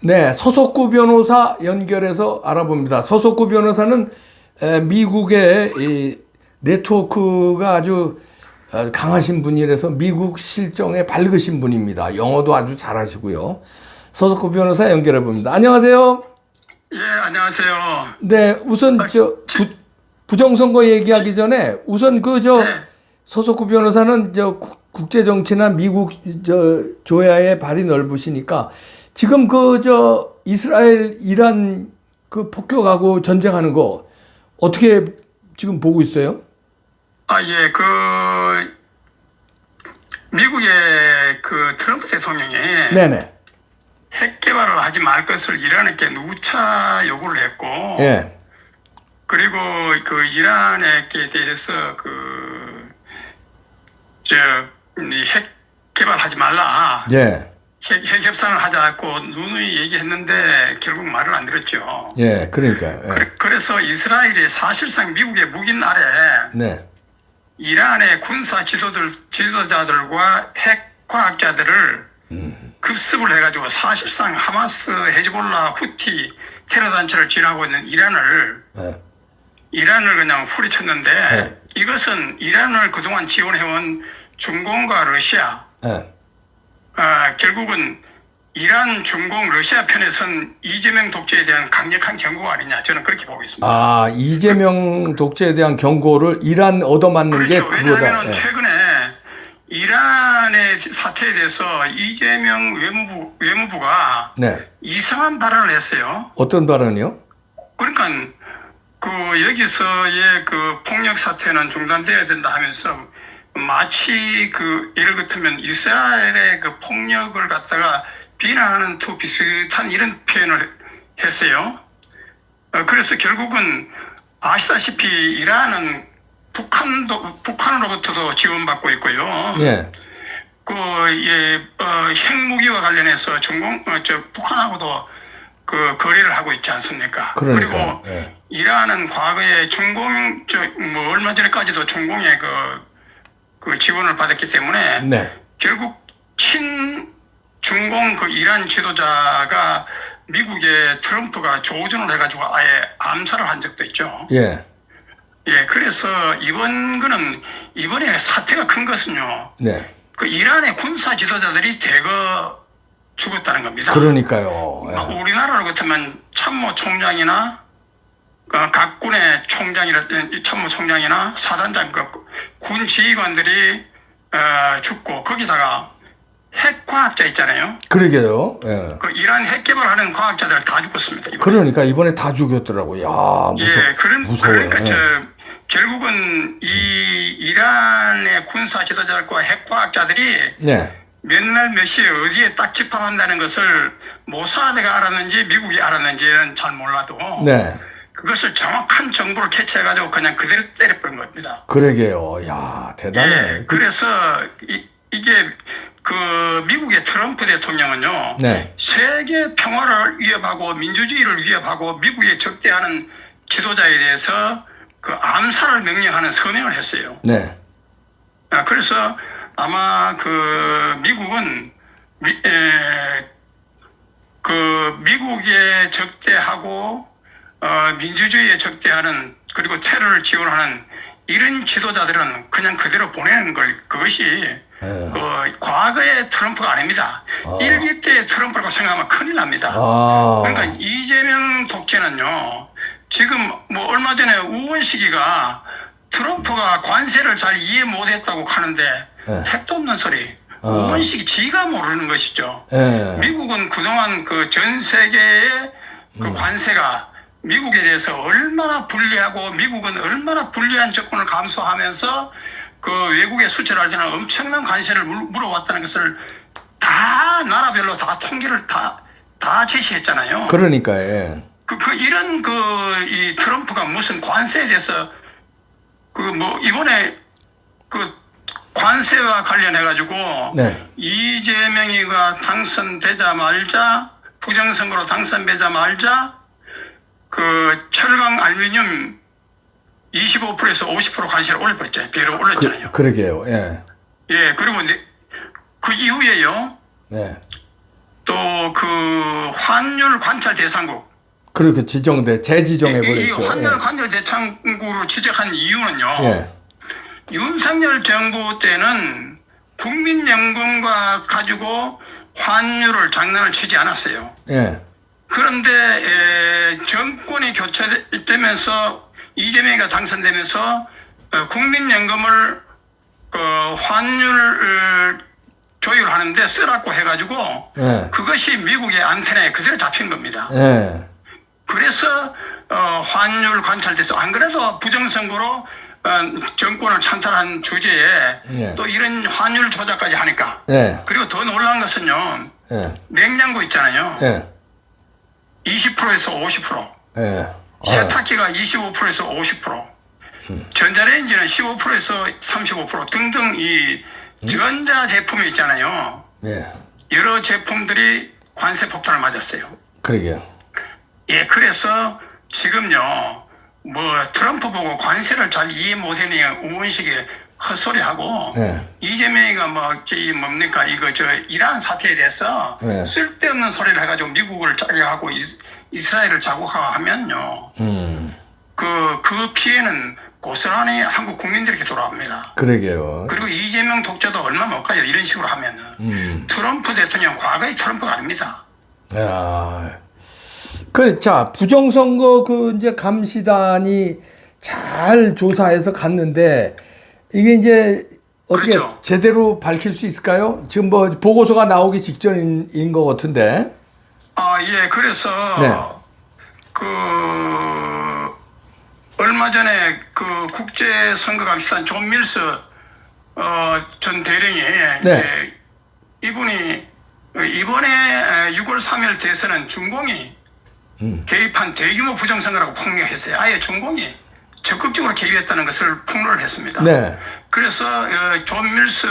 네, 서석구 변호사 연결해서 알아봅니다. 서석구 변호사는 미국의 이 네트워크가 아주 강하신 분이라서 미국 실정에 밝으신 분입니다. 영어도 아주 잘하시고요. 서석구 변호사 연결해 봅니다. 안녕하세요. 예, 안녕하세요. 네, 우선 부정선거 얘기하기 전에 우선 네. 서석구 변호사는 국제 정치나 미국 조야의 발이 넓으시니까 지금 이스라엘 이란 폭격하고 전쟁하는 거 어떻게 지금 보고 있어요? 예, 미국의 트럼프 대통령이 네네. 핵 개발을 하지 말 것을 이란에게 누차 요구를 했고, 예. 그리고 이란에게 대해서 핵 개발하지 말라. 예. 핵 협상을 하자고 누누이 얘기했는데 결국 말을 안 들었죠. 예. 그러니까요. 예. 그래서 이스라엘이 사실상 미국의 묵인 아래 네. 이란의 군사 지도자들과 핵 과학자들을 급습을 해가지고 사실상 하마스, 헤즈볼라, 후티 테러 단체를 지원하고 있는 네. 이란을 그냥 후리쳤는데 네. 이것은 이란을 그동안 지원해온 중공과 러시아, 네. 결국은 이란, 중공, 러시아 편에 선 이재명 독재에 대한 강력한 경고가 아니냐, 저는 그렇게 보고 있습니다. 아, 이재명 독재에 대한 경고를 이란 얻어맞는 게 그렇죠. 그거다. 왜냐하면 예. 최근에 이란의 사태에 대해서 이재명 외무부가 네. 이상한 발언을 했어요. 어떤 발언이요? 그러니까 여기서의 폭력 사태는 중단되어야 된다 하면서 마치 예를 들면 이스라엘의 폭력을 갖다가 비난하는 투 비슷한 이런 표현을 했어요. 그래서 결국은 아시다시피 이란은 북한으로부터도 지원받고 있고요. 예. 핵무기와 관련해서 북한하고도 거래를 하고 있지 않습니까? 그러니까요. 그리고 예. 이란은 과거에 중공, 얼마 전에까지도 중공의 지원을 받았기 때문에 네. 결국 중공 이란 지도자가 미국의 트럼프가 조준을 해가지고 아예 암살을 한 적도 있죠. 예. 예, 그래서 이번에 사태가 큰 것은요. 네. 이란의 군사 지도자들이 대거 죽었다는 겁니다. 그러니까요. 예. 우리나라로 같으면 참모총장이나 각 군의 참모총장이나 사단장급 군 지휘관들이 죽고 거기다가 핵과학자 있잖아요. 그러게요. 예. 이란 핵 개발하는 과학자들 다 죽었습니다. 이번에. 그러니까 이번에 다 죽였더라고요. 야, 예, 무서워요. 그러니까 예. 결국은 이 이란의 군사 지도자들과 핵 과학자들이 네. 몇 날 몇 시에 어디에 딱 집합한다는 것을 모사드가 알았는지 미국이 알았는지는 잘 몰라도 네. 그것을 정확한 정보를 캐치해가지고 그냥 그대로 때려버린 겁니다. 그러게요. 야, 대단해. 예, 그래서 이게 미국의 트럼프 대통령은요, 네. 세계 평화를 위협하고 민주주의를 위협하고 미국에 적대하는 지도자에 대해서 암살을 명령하는 서명을 했어요. 네. 그래서 아마 미국은 미국에 적대하고 민주주의에 적대하는 그리고 테러를 지원하는 이런 지도자들은 그냥 그대로 보내는 그것이 과거의 트럼프가 아닙니다. 일기 때의 트럼프라고 생각하면 큰일 납니다. 그러니까 이재명 독재는요, 지금 얼마 전에 우원식이가 트럼프가 관세를 잘 이해 못했다고 하는데 택도 없는 소리. 우원식이 지가 모르는 것이죠. 미국은 그동안 전 세계의 관세가 미국에 대해서 얼마나 불리하고 미국은 얼마나 불리한 접근을 감수하면서 외국에 수출할 때는 엄청난 관세를 물어왔다는 것을 다 나라별로 다 통계를 다 제시했잖아요. 그러니까 예. 이런 이 트럼프가 무슨 관세에 대해서 이번에 관세와 관련해 가지고 네. 이재명이가 당선되자 말자 부정선거로 당선되자 말자 철강 알루미늄 25%에서 50% 관세를 올려버렸잖아요. 비율을 올렸잖아요. 그러게요. 예. 예, 그리고 그 이후에요. 네. 또 그 환율 관찰 대상국 그렇게 재지정해 이 버렸죠. 환율 관찰 대상국으로 지적한 이유는요. 예. 윤석열 정부 때는 국민연금과 가지고 환율을 장난을 치지 않았어요. 예. 그런데 정권이 교체되면서 이재명이가 당선되면서 국민연금을 그 환율을 조율하는데 쓰라고 해가지고 예. 그것이 미국의 안테나에 그대로 잡힌 겁니다. 예. 그래서 환율 관찰돼서 안 그래도 부정선거로 정권을 찬탈한 주제에 예. 또 이런 환율 조작까지 하니까 예. 그리고 더 놀라운 것은요. 예. 냉장고 있잖아요. 예. 20%에서 50%, 예. 세탁기가 25%에서 50%, 전자레인지는 15%에서 35% 등등 이 전자 제품이 있잖아요. 예. 여러 제품들이 관세 폭탄을 맞았어요. 그러게요. 예, 그래서 지금요, 뭐 트럼프 보고 관세를 잘 이해 못하니 우원식이 헛소리하고 예. 이재명이가 뭡니까 이거 저 이란 사태에 대해서 예. 쓸데없는 소리를 해가지고 미국을 자극하고 이스라엘을 자극하면요, 그 피해는 고스란히 한국 국민들에게 돌아옵니다. 그러게요. 그리고 이재명 독재도 얼마 못 가요. 이런 식으로 하면은 트럼프 대통령 과거의 트럼프가 아닙니다. 야. 그래, 자, 부정선거 이제 감시단이 잘 조사해서 갔는데, 이게 이제 어떻게 그렇죠. 제대로 밝힐 수 있을까요? 지금 뭐 보고서가 나오기 직전인 것 같은데. 예, 그래서 네. 얼마 전에 그 국제선거감시단 존 밀스 전 대령이 이제 이분이 이번에 6월 3일 대선은 중공이 개입한 대규모 부정선거라고 폭로했어요. 아예 중공이 적극적으로 개입했다는 것을 폭로를 했습니다. 네. 그래서 존 밀스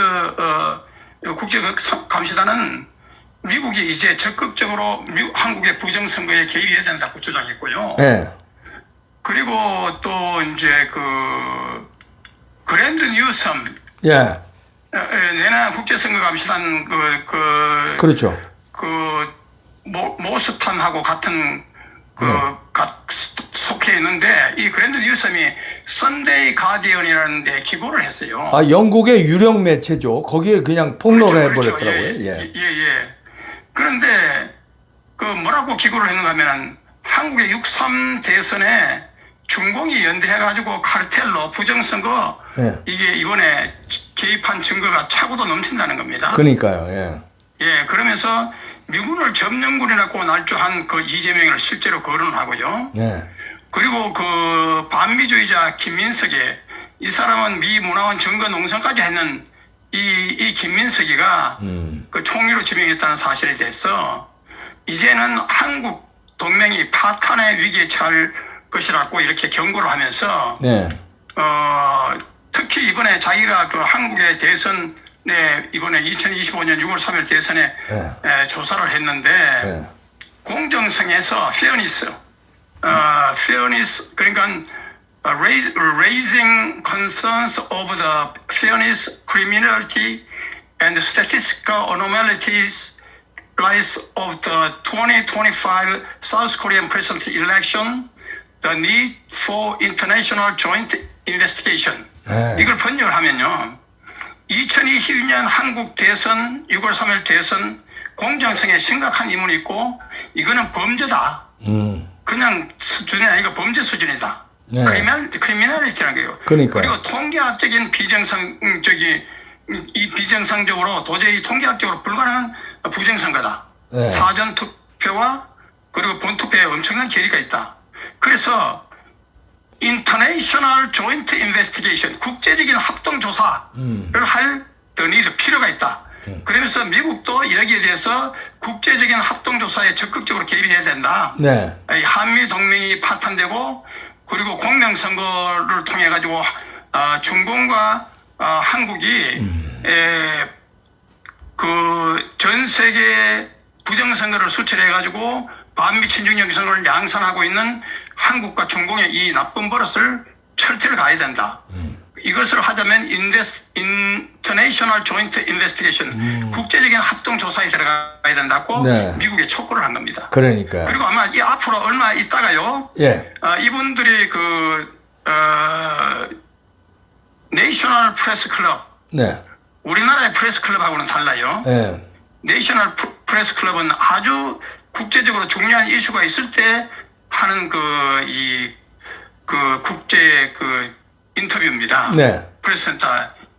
국제감시단은 미국이 이제 적극적으로 한국의 부정선거에 개입해야 된다고 주장했고요. 네. 그리고 또 이제 그랜드 뉴섬 예. 내나 국제선거감시단 그렇죠. 모스탄하고 같은 속해 있는데 이 그랜드 뉴섬이 선데이 가디언이라는 데 기고를 했어요. 아, 영국의 유령 매체죠. 거기에 그냥 폭로를 해버렸더라고요. 예. 그런데 뭐라고 기고를 했는가 하면은 한국의 6.3 대선에 중공이 연대해가지고 카르텔로 부정선거 이게 이번에 개입한 증거가 차고도 넘친다는 겁니다. 그러니까요. 예. 예, 그러면서 미군을 점령군이라고 날조한 이재명을 실제로 거론하고요. 예. 그리고 반미주의자 김민석이 이 사람은 미 문화원 증거 농성까지 했는 이 김민석이가 총리로 지명했다는 사실에 대해서 이제는 한국 동맹이 파탄의 위기에 처할 것이라고 이렇게 경고를 하면서 네. 특히 이번에 자기가 한국의 대선에 이번에 2025년 6월 3일 대선에 조사를 했는데 공정성에서 fairness 그러니까 raising concerns over the fairness, criminality, and statistical anomalies rise of the 2025 South Korean presidential election, the need for international joint investigation. 이걸 번역을 하면요. 2022년 한국 대선, 6월 3일 대선 공정성에 심각한 의문이 있고 이거는 범죄다. 그냥 수준이 아니고 범죄 수준이다. 네. 크리미널리티라는 거예요. 그러니까요. 그리고 통계학적인 비정상적으로 도저히 통계학적으로 불가능한 부정선거다. 네. 사전 투표와 그리고 본투표에 엄청난 괴리가 있다. 그래서 International Joint Investigation, 국제적인 합동 조사를 할 필요가 있다. 그러면서 미국도 여기에 대해서 국제적인 합동 조사에 적극적으로 개입해야 된다. 네. 한미 동맹이 파탄되고 그리고 공명선거를 통해 가지고 중공과 한국이 전 세계 부정선거를 수출해 가지고 반미 친중력 선거를 양산하고 있는 한국과 중공의 이 나쁜 버릇을 철퇴를 가야 된다. 이것을 하자면 International Joint Investigation, 국제적인 합동 조사에 들어가야 된다고 네. 미국에 촉구를 한 겁니다. 그러니까. 그리고 아마 이 앞으로 얼마 있다가요. 예. 이분들이 내셔널 프레스 클럽, 네. 우리나라의 프레스 클럽하고는 달라요. 예. 내셔널 프레스 클럽은 아주 국제적으로 중요한 이슈가 있을 때 하는 국제 인터뷰입니다. 네. 프레스센터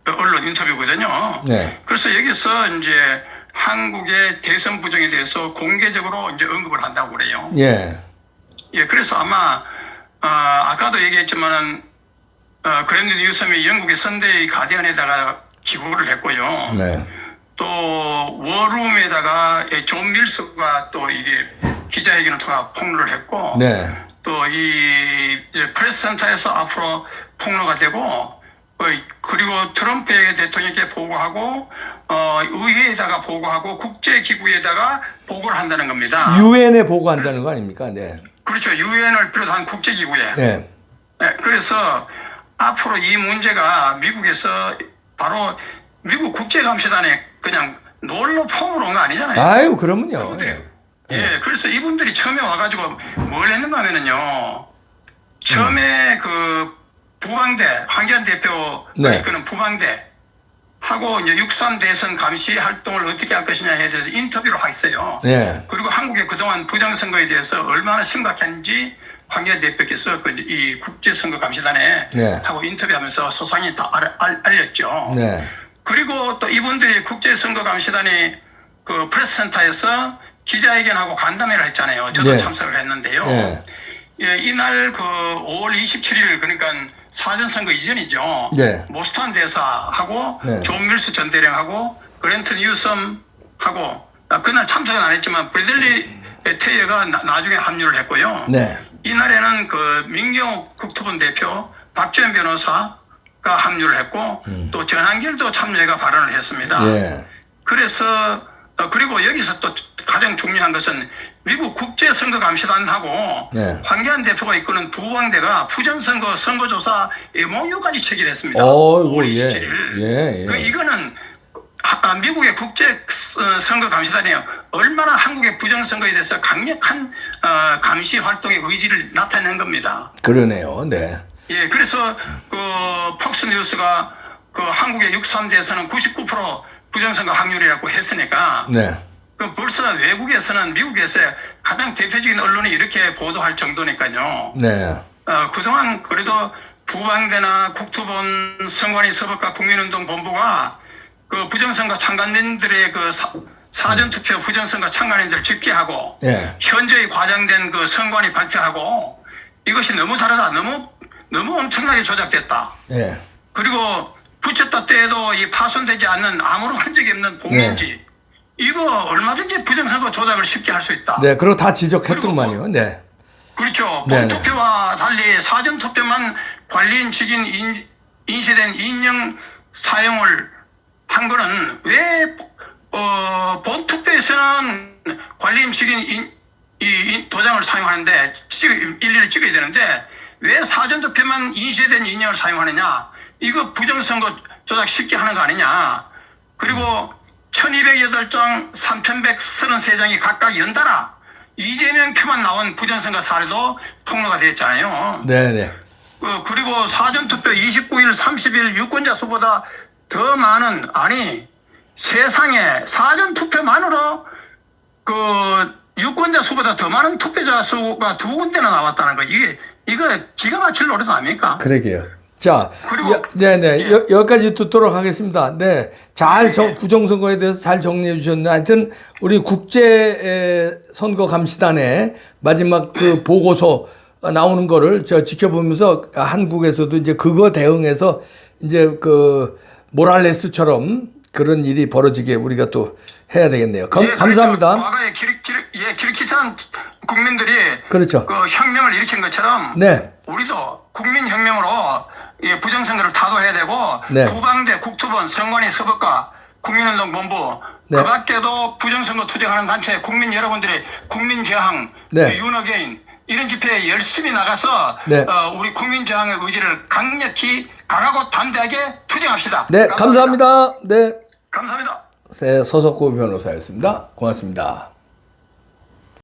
언론 인터뷰거든요. 네. 그래서 여기서 이제 한국의 대선 부정에 대해서 공개적으로 이제 언급을 한다고 그래요. 예. 예, 그래서 아마 아까도 얘기했지만은 그랜드 뉴섬이 영국의 선데이 가디언에다가 기고를 했고요. 네. 또 워룸에다가 존 밀스가 또 이게 기자회견을 통해 폭로를 했고, 네. 또 이 프레스센터에서 앞으로 폭로가 되고, 그리고 트럼프 대통령께 보고하고, 의회에다가 보고하고, 국제기구에다가 보고를 한다는 겁니다. 유엔에 보고한다는 거 아닙니까? 네. 그렇죠. 유엔을 비롯한 국제기구에. 네. 네, 그래서 앞으로 이 문제가 미국에서 바로 미국 국제감시단에 그냥 놀러 폼으로 온 거 아니잖아요. 아유, 그러면요. 그분들이, 예, 그래서 이분들이 처음에 와가지고 뭘 했는가 하면은요, 처음에 부방대, 황교안 대표가 네. 이끄는 부방대 하고 이제 6.3 대선 감시 활동을 어떻게 할 것이냐에 대해서 인터뷰를 했어요. 네. 그리고 한국의 그동안 부정선거에 대해서 얼마나 심각한지 황교안 대표께서 이 국제선거감시단에 네. 하고 인터뷰하면서 소상히 다 알렸죠. 네. 그리고 또 이분들이 국제선거감시단이 프레스센터에서 기자회견하고 간담회를 했잖아요. 저도 네. 참석을 했는데요. 네. 예, 이날 5월 27일 그러니까 사전선거 이전이죠. 네. 모스탄 대사하고 네. 존 밀스 전 대령하고 그랜트 뉴섬하고 그날 참석은 안 했지만 브래들리 테이어가 나중에 합류를 했고요. 네. 이날에는 민경욱 국토본 대표, 박주현 변호사가 합류를 했고 또 전한길도 참여해가 발언을 했습니다. 예. 그래서 그리고 여기서 또 가장 중요한 것은 미국 국제선거감시단하고 네. 황교안 대표가 이끄는 부방대가 부정선거 선거조사 MOU까지 체결했습니다. 어이구, 5월 예. 27일. 예. 이거는 미국의 국제선거감시단이 얼마나 한국의 부정선거에 대해서 강력한 감시 활동의 의지를 나타낸 겁니다. 그러네요. 네. 예, 그래서 폭스뉴스가 한국의 6.3 대선은 99% 부정선거 확률이라고 했으니까 네. 벌써 외국에서는 미국에서의 가장 대표적인 언론이 이렇게 보도할 정도니까요. 네. 그동안 그래도 부방대나 국토본 선관위 서법과 국민운동본부가 부정선거 참관인들의 사전투표 부정선거 참관인들 집계하고 예. 현저히 과장된 선관위 발표하고 이것이 너무 다르다. 너무 엄청나게 조작됐다. 예. 그리고 붙였다 떼도 이 파손되지 않는 아무런 흔적이 없는 봉인지 이거 얼마든지 부정선거 조작을 쉽게 할 수 있다. 네. 그리고 다 지적했더만요. 네. 그렇죠. 네네. 본투표와 달리 사전투표만 관리인 직인 인쇄된 인형 사용을 한 거는 왜 본투표에서는 관리인 직인 도장을 사용하는데 일일이 찍어야 되는데 왜 사전투표만 인쇄된 인형을 사용하느냐. 이거 부정선거 조작 쉽게 하는 거 아니냐. 그리고 1208장 3133장이 각각 연달아 이재명 표만 나온 부정선거 사례도 폭로가 됐잖아요. 네네. 그리고 사전투표 29일 30일 유권자 수보다 더 많은 세상에 사전투표만으로 유권자 수보다 더 많은 투표자 수가 2군데나 나왔다는 거 이거 기가 막힐 노릇 아닙니까? 그러게요. 자, 그리고 네네. 예. 여기까지 듣도록 하겠습니다. 네. 부정선거에 대해서 잘 정리해 주셨는데, 하여튼, 우리 국제선거감시단의 마지막 보고서 나오는 거를 지켜보면서 한국에서도 이제 그거 대응해서 이제 모랄레스처럼 그런 일이 벌어지게 우리가 또 해야 되겠네요. 감사합니다. 그렇죠. 과거에 기르키스탄 국민들이 그렇죠. 혁명을 일으킨 것처럼 네. 우리도 국민혁명으로 부정선거를 타도해야 되고 네. 부방대, 국토본, 선관위, 서법과 국민운동본부 네. 그 밖에도 부정선거 투쟁하는 단체 국민 여러분들이 국민저항, 네. 윤어게인 이런 집회에 열심히 나가서 네. 우리 국민저항의 의지를 강력히 강하고 담대하게 투쟁합시다. 네, 감사합니다. 네. 감사합니다. 네, 서석구 변호사였습니다. 고맙습니다.